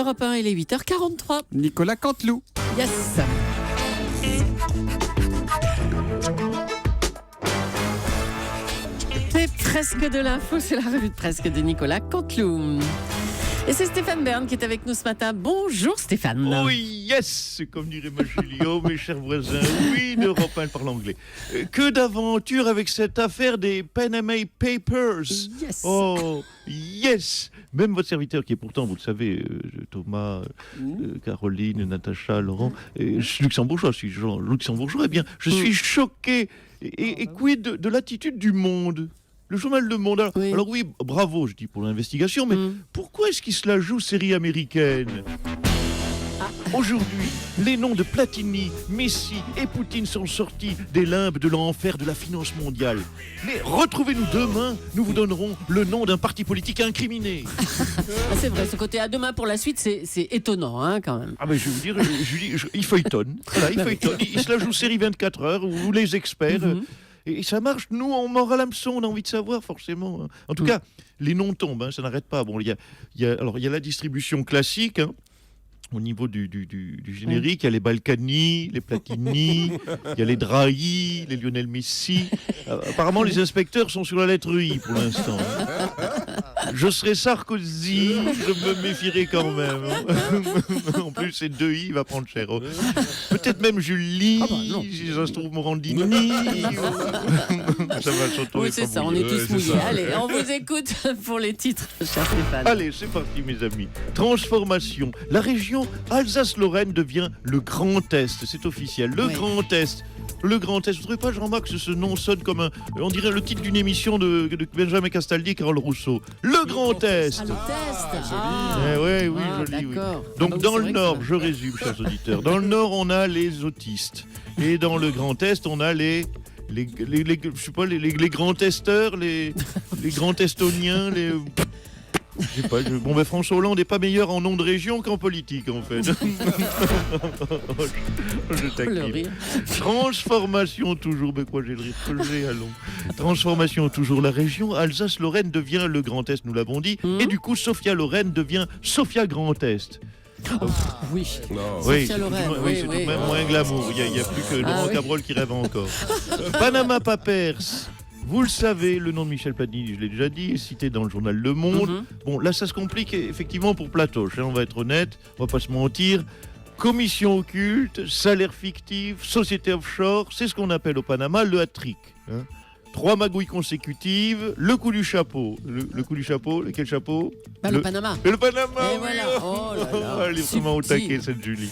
Europe 1, il est 8h43. Nicolas Canteloup. Yes. C'est presque de l'info, c'est la revue de presque de Nicolas Canteloup. Et c'est Stéphane Bern qui est avec nous ce matin. Bonjour Stéphane. Oh yes, comme dirait ma Julio, mes chers voisins. Oui, d'Europe 1, elle parle anglais. Que d'aventure avec cette affaire des Panama Papers. Yes. Oh yes. Même votre serviteur qui est pourtant, vous le savez, Thomas, Caroline, Natacha, Laurent, je suis luxembourgeois, je suis luxembourgeois, eh bien, je suis choqué. Et quid de l'attitude du Monde ? Le journal Le Monde. Alors oui, bravo, je dis pour l'investigation, mais pourquoi est-ce qu'il se la joue série américaine ? Aujourd'hui, les noms de Platini, Messi et Poutine sont sortis des limbes de l'enfer de la finance mondiale. Mais retrouvez-nous demain, nous vous donnerons le nom d'un parti politique incriminé. C'est vrai, ce côté à demain pour la suite, c'est étonnant hein, quand même. Ah mais je vais vous dire, il feuilletonne. Voilà, il feuilletonne. Il se la joue série 24 heures, ou les experts. Et ça marche, nous, on mord à l'hameçon, on a envie de savoir, forcément. En tout cas, les noms tombent, ça n'arrête pas. Bon, il y a la distribution classique, au niveau du générique, il y a les Balkany, les Platini, il y a les Drahi, les Lionel Messi. Apparemment, les inspecteurs sont sur la lettre I pour l'instant. Je serai Sarkozy, je me méfierai quand même. En plus, c'est 2 I, il va prendre cher. Peut-être même Julie, si ça se trouve Morandini. Ça va surtout. Oui, c'est ça, on est tous mouillés. Allez, on vous écoute pour les titres, cher Stéphane. Allez, c'est parti, mes amis. Transformation. La région Alsace-Lorraine devient le Grand Est. C'est officiel. Le Grand Est. Le Grand Est. Vous ne trouvez pas, Jean-Marc, que ce nom sonne comme on dirait le titre d'une émission de Benjamin Castaldi et Carole Rousseau. Le Grand Est. Ah, le test. Oui, joli. Oui. Donc, dans le Nord, je résume, chers auditeurs. Dans le Nord, on a les autistes. Et dans le Grand Est, on a les grands testeurs, les grands testoniens, je sais pas, François Hollande n'est pas meilleur en nom de région qu'en politique, en fait. Je taquine. Transformation toujours, mais quoi, j'ai le rire que j'ai, allons. Transformation toujours, la région Alsace-Lorraine devient le Grand Est, nous l'avons dit, et du coup, Sophia-Lorraine devient Sophia Grand Est. Oui, c'est tout de même moins glamour. Il n'y a plus que Laurent Cabrol qui rêve encore. Panama Papers. Vous le savez, le nom de Michel Platini, je l'ai déjà dit, est cité dans le journal Le Monde. Bon, là, ça se complique effectivement pour Platoche, on va être honnête, on va pas se mentir. Commission occulte, salaire fictif, société offshore, c'est ce qu'on appelle au Panama le hat-trick. 3 magouilles consécutives, le coup du chapeau. Le coup du chapeau, quel chapeau ? Le Panama. Le Panama, et voilà. Oh là là. Elle est vraiment au taquet, cette Julie.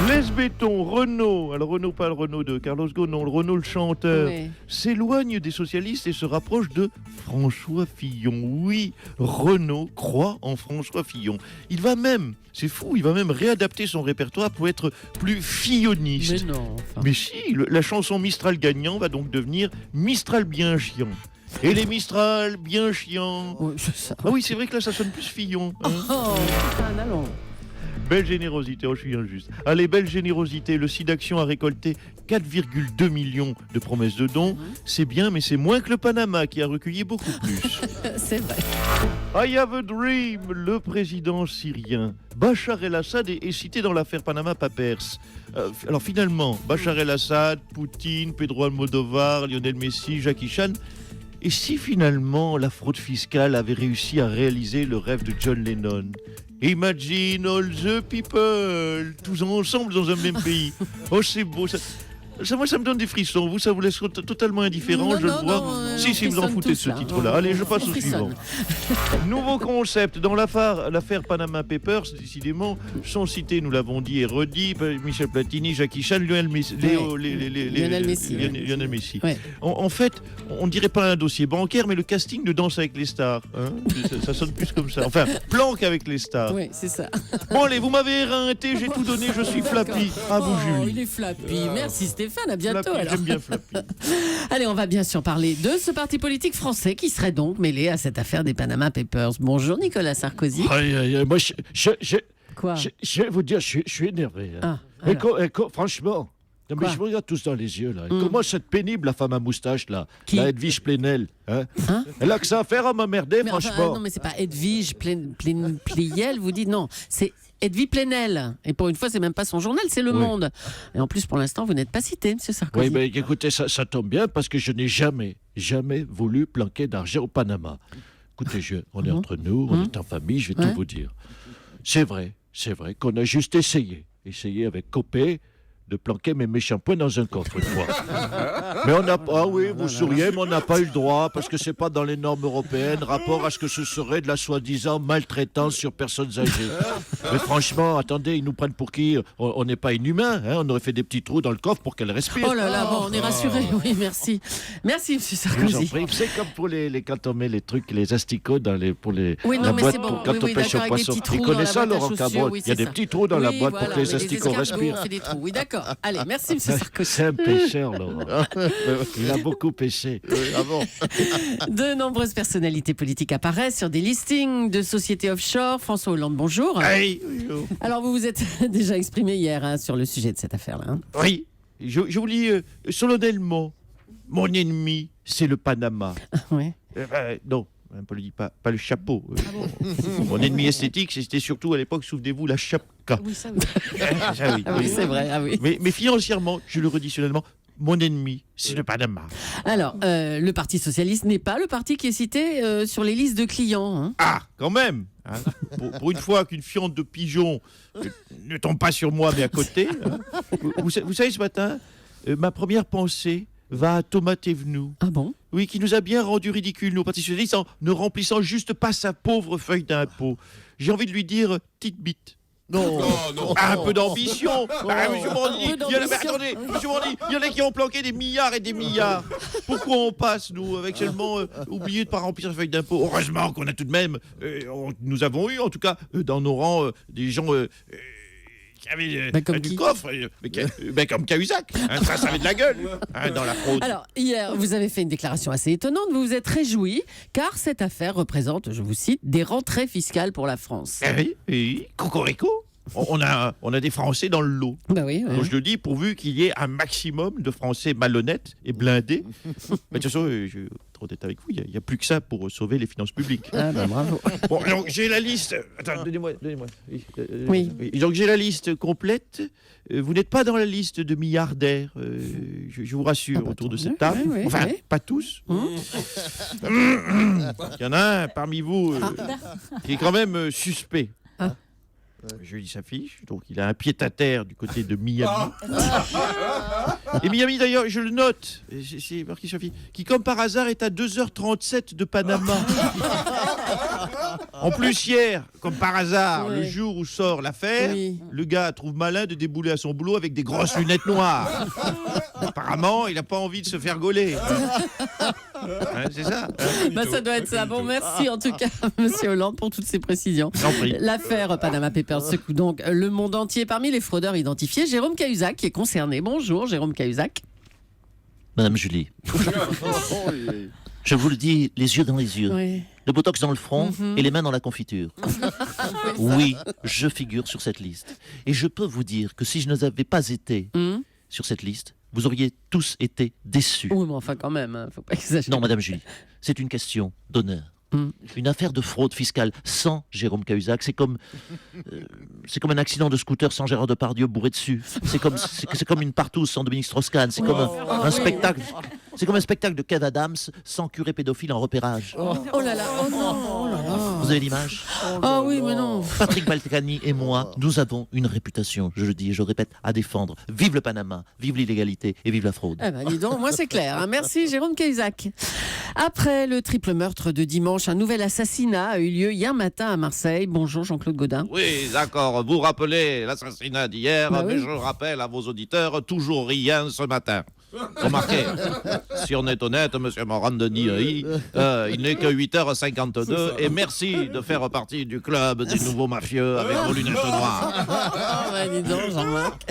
Les béton, Renault, alors Renault, pas le Renault de Carlos Ghosn, non, le Renault le chanteur, s'éloigne des socialistes et se rapproche de François Fillon. Oui, Renault croit en François Fillon. Il va même, c'est fou, il va même réadapter son répertoire pour être plus filloniste. Mais non. Mais si, la chanson Mistral gagnant va donc devenir Mistral bien chiant. Et les Mistral bien chiants. Ah oui, c'est vrai que là, ça sonne plus Fillon. Allons. Belle générosité, je suis injuste. Allez, belle générosité, le SIDAction a récolté 4,2 millions de promesses de dons. C'est bien, mais c'est moins que le Panama qui a recueilli beaucoup plus. C'est vrai. I have a dream, le président syrien Bachar el-Assad est cité dans l'affaire Panama Papers. Alors finalement, Bachar el-Assad, Poutine, Pedro Almodovar, Lionel Messi, Jackie Chan. Et si finalement la fraude fiscale avait réussi à réaliser le rêve de John Lennon ? Imagine all the people, tous ensemble dans un même pays. Oh, c'est beau. Moi, ça me donne des frissons. Vous, ça vous laisse totalement indifférent, je le vois. Si, vous en foutez de ce titre-là. Allez, je passe au suivant. Nouveau concept. Dans l'affaire Panama Papers, décidément, sont cités, nous l'avons dit et redit, Michel Platini, Jackie Chan, Lionel Messi. Lionel Messi. Ouais. En fait, on ne dirait pas un dossier bancaire, mais le casting de Danse avec les stars. Ça sonne plus comme ça. Enfin, planque avec les stars. Oui, c'est ça. Bon, allez, vous m'avez éreinté, j'ai tout donné, je suis Flappy. À vous, Julie. Il est Flappy. Merci Stéphane, à bientôt. Flappy, alors. j'aime bien Flappy. Allez, on va bien sûr parler de ce parti politique français qui serait donc mêlé à cette affaire des Panama Papers. Bonjour Nicolas Sarkozy. Moi, Quoi ? je vais vous dire, je suis énervé. Ah, franchement, Non, mais Quoi je vous regarde tous dans les yeux, là. Comment cette pénible, la femme à moustache, là, Qui la Edwige Plenel, hein Hein Elle a que ça à faire à m'emmerder, Mais franchement. enfin, non, mais c'est pas Edwige Pliel, vous dites non, c'est Edwige Plenel. Et pour une fois, c'est même pas son journal, c'est Le Oui. Monde. Et en plus, pour l'instant, vous n'êtes pas cité, Monsieur Sarkozy. Oui, mais écoutez, ça tombe bien parce que je n'ai jamais voulu planquer d'argent au Panama. Écoutez, on est entre nous, on est en famille, je vais Ouais. tout vous dire. C'est vrai qu'on a juste essayé avec Copé de planquer mes méchants points dans un coffre une fois. Mais on n'a pas, oui, vous souriez, mais on n'a pas eu le droit parce que c'est pas dans les normes européennes, rapport à ce que ce serait de la soi-disant maltraitance sur personnes âgées. Mais franchement, attendez, ils nous prennent pour qui? On n'est pas inhumains, hein, on aurait fait des petits trous dans le coffre pour qu'elle respire. Oh là là, bon, on est rassurés. Oui, merci. Merci, Monsieur Je vous en Sarkozy. prie. C'est comme pour quand on met les trucs, les asticots pour Oui, la non, mais boîte c'est bon. pour quand Oui, on oui, pêche d'accord, au avec des poisson. petits Il trous connaît dans ça, la boîte à Laurent chaussures, Cabrol. oui, Il y a c'est des ça. petits trous dans la Oui, boîte voilà, pour que les mais asticots escargots, respirent. on fait des trous. Oui, d'accord. Allez, merci, Monsieur Sarkozy. C'est un pêcheur, Laurent. Il a beaucoup pêché. Ah bon. De nombreuses personnalités politiques apparaissent sur des listings de sociétés offshore. François Hollande, bonjour. Hey, Alors, vous vous êtes déjà exprimé hier sur le sujet de cette affaire-là. hein. oui, je vous lis solennellement. Mon ennemi, c'est le Panama. Ouais. Non, un peu le dit pas le chapeau. Mon ennemi esthétique, c'était surtout à l'époque, souvenez-vous, la chapka. Oui, ça, oui. Ça, oui, Ah oui, c'est vrai. Ah oui. Mais financièrement, je le redis solennellement, mon ennemi, c'est le Panama. Alors, le Parti socialiste n'est pas le parti qui est cité sur les listes de clients. hein. Ah, quand même hein. Pour une fois qu'une fiente de pigeon ne tombe pas sur moi, mais à côté. hein. Vous savez, ce matin, ma première pensée va à Thomas Thévenoud. Ah bon? Oui, qui nous a bien rendu ridicule, nos partis socialistes, en ne remplissant juste pas sa pauvre feuille d'impôt. J'ai envie de lui dire, petite bite. Non, non. Un peu d'ambition. Monsieur Morandi, Un peu il y en a, mais d'ambition. attendez, monsieur Morandi, il y en a qui ont planqué des milliards et des milliards. Pourquoi on passe, nous, avec seulement oublié de ne pas remplir sa feuille d'impôt? Heureusement qu'on a tout de même, nous avons eu, en tout cas, dans nos rangs, des gens qui avaient comme du qui coffre, comme Cahuzac. Hein, ça avait de la gueule hein, dans la fraude. Alors, hier, vous avez fait une déclaration assez étonnante. Vous vous êtes réjoui car cette affaire représente, je vous cite, des rentrées fiscales pour la France. Oui, cocorico. On a des Français dans le lot. Bah oui. Donc je le dis pourvu qu'il y ait un maximum de Français malhonnêtes et blindés. Mais de toute façon, je vais être honnête avec vous, il n'y a plus que ça pour sauver les finances publiques. Ah bah bravo. Bon, donc j'ai la liste. Attends, donnez-moi. Oui. Oui. Donc j'ai la liste complète. Vous n'êtes pas dans la liste de milliardaires, je vous rassure, Ah bah, autour de tant cette mieux. table. Oui, Enfin, oui. pas tous. Hum. Il y en a un parmi vous qui est quand même suspect. Ah. Je lis sa fiche, donc il a un pied-à-terre du côté de Miami. Et Miami, d'ailleurs, je le note, c'est marqué sur la fiche, qui comme par hasard est à 2h37 de Panama. En plus, hier, comme par hasard, Ouais. le jour où sort l'affaire, Oui. le gars trouve malin de débouler à son boulot avec des grosses lunettes noires. Apparemment, il n'a pas envie de se faire gauler. Hein, c'est ça. Bah, ça doit être ça. Bon, merci en tout cas, Monsieur Hollande, pour toutes ces précisions. J'en prie. L'affaire Panama Papers secoue donc le monde entier. Parmi les fraudeurs identifiés, Jérôme Cahuzac qui est concerné. Bonjour, Jérôme Cahuzac. Madame Julie, je vous le dis, les yeux dans les yeux, Oui. le botox dans le front Mhm. et les mains dans la confiture. Oui, je figure sur cette liste. Et je peux vous dire que si je n'avais pas été Hum. sur cette liste, vous auriez tous été déçus. Oui, mais enfin quand même, hein, faut pas exagérer. Non, Madame Julie, c'est une question d'honneur. Mm. Une affaire de fraude fiscale sans Jérôme Cahuzac, c'est comme un accident de scooter sans Gérard Depardieu bourré dessus. C'est comme une partouze sans Dominique Strauss-Kahn. C'est comme un spectacle. C'est comme un spectacle de Kev Adams sans curé pédophile en repérage. Oh là là, oh non, oh là là. Vous avez l'image? Ah oui, mais non. Patrick Balkany et moi, nous avons une réputation, je le dis et je le répète, à défendre. Vive le Panama, vive l'illégalité et vive la fraude. Eh ben, dis donc, moi c'est clair. hein. Merci Jérôme Cahuzac. Après le triple meurtre de dimanche, un nouvel assassinat a eu lieu hier matin à Marseille. Bonjour Jean-Claude Gaudin. Oui, d'accord. Vous rappelez l'assassinat d'hier, Bah mais oui. je rappelle à vos auditeurs, toujours rien ce matin. Remarquez, si on est honnête, monsieur Morandini, il n'est que 8h52 et merci de faire partie du club des nouveaux mafieux avec vos lunettes noires. Ah ouais, dis donc, Jean-Marc.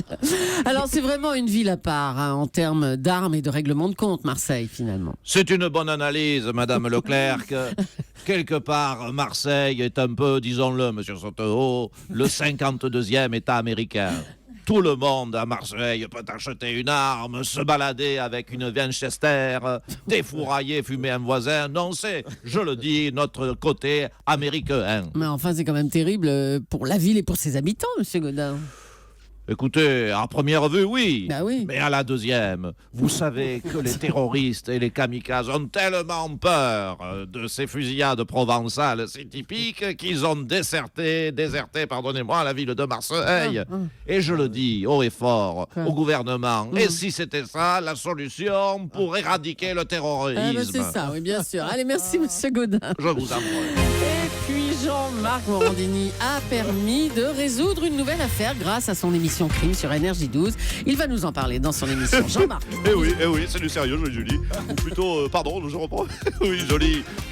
Alors c'est vraiment une ville à part hein, en termes d'armes et de règlement de compte, Marseille finalement. C'est une bonne analyse, madame Leclerc. Quelque part, Marseille est un peu, disons-le, monsieur Soteau, le 52e État américain. tout le monde à Marseille peut acheter une arme, se balader avec une Winchester, défourailler, fumer un voisin. Non, c'est, je le dis, notre côté américain. Mais enfin, c'est quand même terrible pour la ville et pour ses habitants, monsieur Gaudin. Écoutez, à première vue, oui. Bah oui. Mais à la deuxième, vous savez que les terroristes et les kamikazes ont tellement peur de ces fusillades provençales, c'est typique, qu'ils ont déserté, pardonnez-moi, la ville de Marseille. Et je le dis haut et fort au gouvernement. Et si c'était ça, la solution pour éradiquer le terrorisme? Ah bah c'est ça, oui, bien sûr. Allez, merci, monsieur Gaudin. Je vous en prie. Et puis Jean-Marc Morandini a permis de résoudre une nouvelle affaire grâce à son émission Crime sur Énergie 12. Il va nous en parler dans son émission. Jean-Marc. Eh oui, c'est du sérieux, Julie. Ou plutôt, pardon, je reprends. Oui,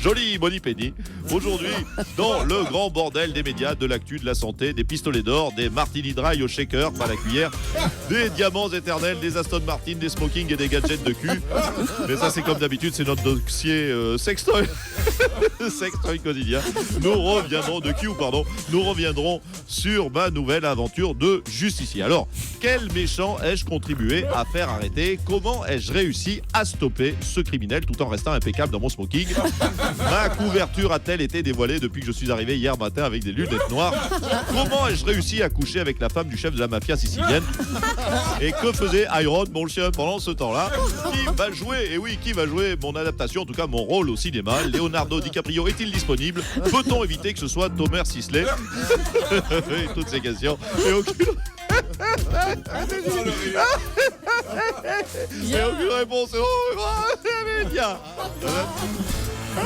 joli Moni Penny. Aujourd'hui, dans le grand bordel des médias, de l'actu, de la santé, des pistolets d'or, des martini dry au shaker, pas la cuillère, des diamants éternels, des Aston Martin, des smokings et des gadgets de cul. Mais ça, c'est comme d'habitude, c'est notre dossier sextoy. Sextoy quotidien. Nous reviendrons sur ma nouvelle aventure de justicier. Alors, quel méchant ai-je contribué à faire arrêter? Comment ai-je réussi à stopper ce criminel tout en restant impeccable dans mon smoking? Ma couverture a-t-elle été dévoilée depuis que je suis arrivé hier matin avec des lunettes noires? Comment ai-je réussi à coucher avec la femme du chef de la mafia sicilienne? Et que faisait Iron, mon chien, pendant ce temps-là? Qui va jouer mon adaptation, en tout cas mon rôle au cinéma? Leonardo DiCaprio est-il disponible? Peut-on éviter que ce soit Thomas Sisley? Et toutes ces questions. Et aucune réponse. Média.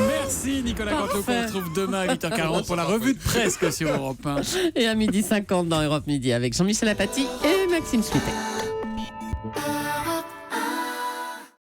Merci Nicolas Canteloup, qu'on retrouve demain à 8h40 pour la revue de presse sur Europe 1. Et à 12h50 dans Europe Midi avec Jean-Michel Apathy et Maxime Souquet.